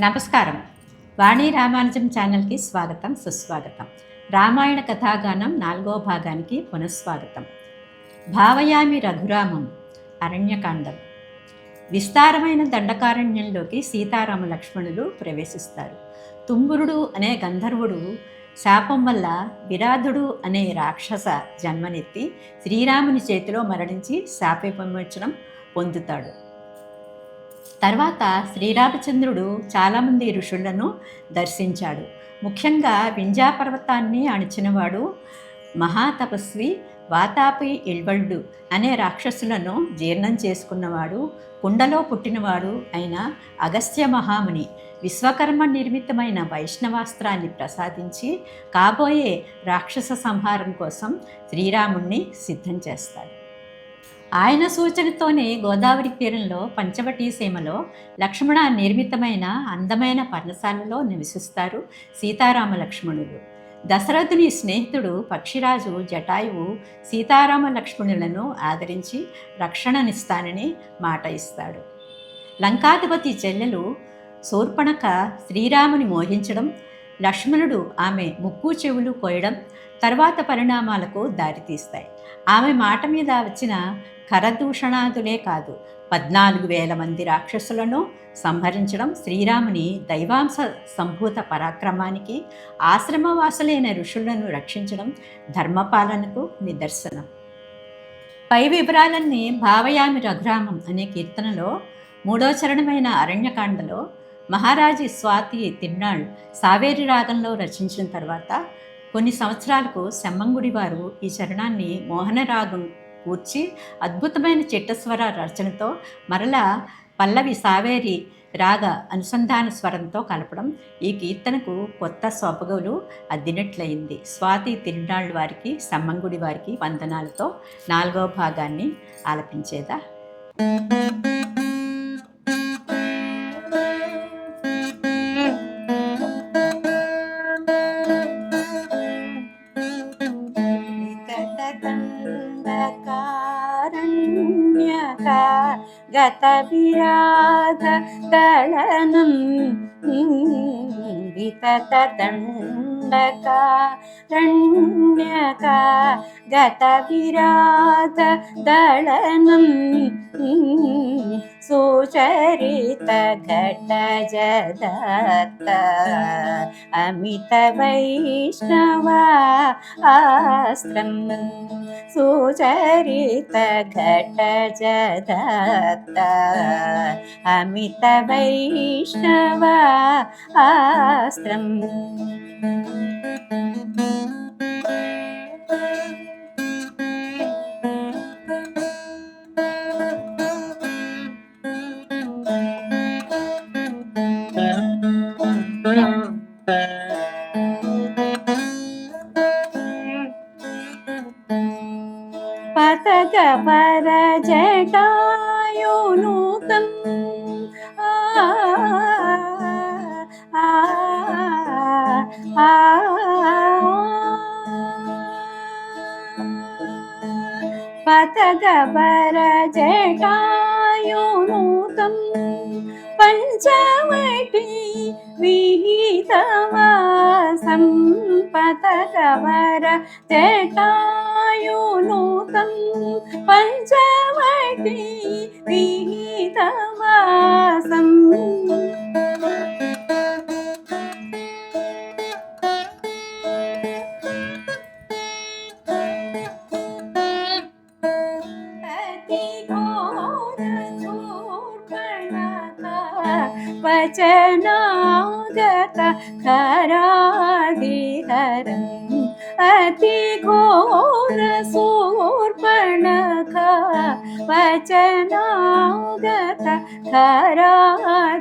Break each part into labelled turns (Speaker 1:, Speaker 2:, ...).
Speaker 1: నమస్కారం. వాణి రామానుజం ఛానల్కి స్వాగతం, సుస్వాగతం. రామాయణ కథాగానం 4వ భాగానికి పునఃస్వాగతం. భావయామి రఘురామం. అరణ్యకాండం. విస్తారమైన దండకారణ్యంలోకి సీతారామ లక్ష్మణులు ప్రవేశిస్తారు. తుంబురుడు అనే గంధర్వుడు శాపం వల్ల విరాధుడు అనే రాక్షస జన్మనెత్తి శ్రీరాముని చేతిలో మరణించి శాప విమోచనం పొందుతాడు. తర్వాత శ్రీరామచంద్రుడు చాలామంది ఋషులను దర్శించాడు. ముఖ్యంగా వింధ్యాపర్వతాన్ని అణిచినవాడు మహాతపస్వి వాతాపి ఇల్వల్డు అనే రాక్షసులను జీర్ణం చేసుకున్నవాడు, కుండలో పుట్టినవాడు అయిన అగస్త్య మహాముని విశ్వకర్మ నిర్మితమైన వైష్ణవాస్త్రాన్ని ప్రసాదించి కాబోయే రాక్షస సంహారం కోసం శ్రీరాముణ్ణి సిద్ధం చేస్తాడు. ఆయన సూచనతోనే గోదావరి తీరంలో పంచవటీ సీమలో లక్ష్మణ నిర్మితమైన అందమైన పర్ణశాలలో నివసిస్తారు సీతారామ లక్ష్మణులు. దశరథుని స్నేహితుడు పక్షిరాజు జటాయువు సీతారామ లక్ష్మణులను ఆదరించి రక్షణనిస్తానని మాట ఇస్తాడు. లంకాధిపతి చెల్లెలు శూర్పణఖ శ్రీరాముని మోహించడం, లక్ష్మణుడు ఆమె ముక్కు చెవులు కోయడం తర్వాత పరిణామాలకు దారితీస్తాయి. ఆమె మాట మీద వచ్చిన కరదూషణాదులే కాదు, 14,000 మంది రాక్షసులను సంహరించడం శ్రీరాముని దైవాంశ సంభూత పరాక్రమానికి, ఆశ్రమవాసులైన ఋషులను రక్షించడం ధర్మపాలనకు నిదర్శనం. పై వివరాలన్నీ భావయామి రఘురామం అనే కీర్తనలో 3వ చరణమైన అరణ్యకాండలో మహారాజి స్వాతి తిరునాళ్ సావేరి రాగంలో రచించిన తర్వాత కొన్ని సంవత్సరాలకు సెమ్మంగుడి వారు ఈ చరణాన్ని మోహన రాగం కూర్చి అద్భుతమైన చిట్టస్వర రచనతో మరలా పల్లవి సావేరి రాగ అనుసంధాన స్వరంతో కలపడం ఈ కీర్తనకు కొత్త సొబగులు అద్దినట్లయింది. స్వాతి తిరునాళ్ళ వారికి, సెమ్మంగుడి వారికి వందనాలతో 4వ భాగాన్ని ఆలపించేదా.
Speaker 2: గత విరాధ దళనం వితత దండకారణ్యక గత విరాధ దళనం సుచరిత ఘటజదత్త అమిత వైష్ణవ ఆస్త్రం సుచరిత ఘటజదత్త అమిత వైష్ణవ ఆస్త్రం పతగవర జటాయునూతం పతగవర జటాయునూతం పంచవటీ విహితవాసం పతగవర జటాయునూతం పంచవటీ విహితవాసం వచనాగత ఖరాదిహరం అతి ఘోర శూర్పణఖ వచనాగత ఖరాదిహరం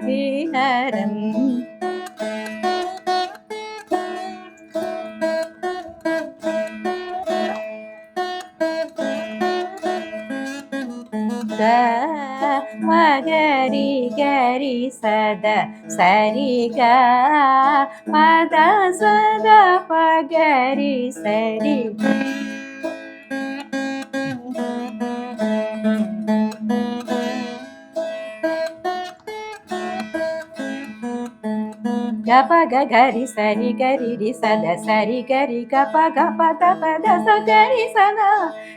Speaker 2: మగరి గరి సద సరిగ పద సద పగరి సరి గప గరి సరి గరి రి సద సరి గరి గప గప తప దస గరి సదా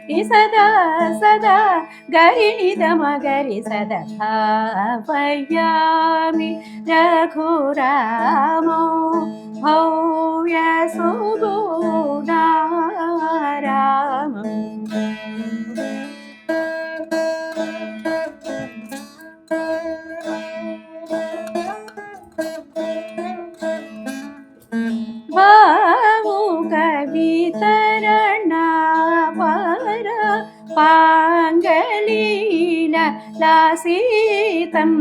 Speaker 2: రి సదా సదా గరి నిదమ గరి సద భావయామి రఘురామో భవ్య సుగుణారామం. భావుక వితరణ పర పాంగలీల లాసితం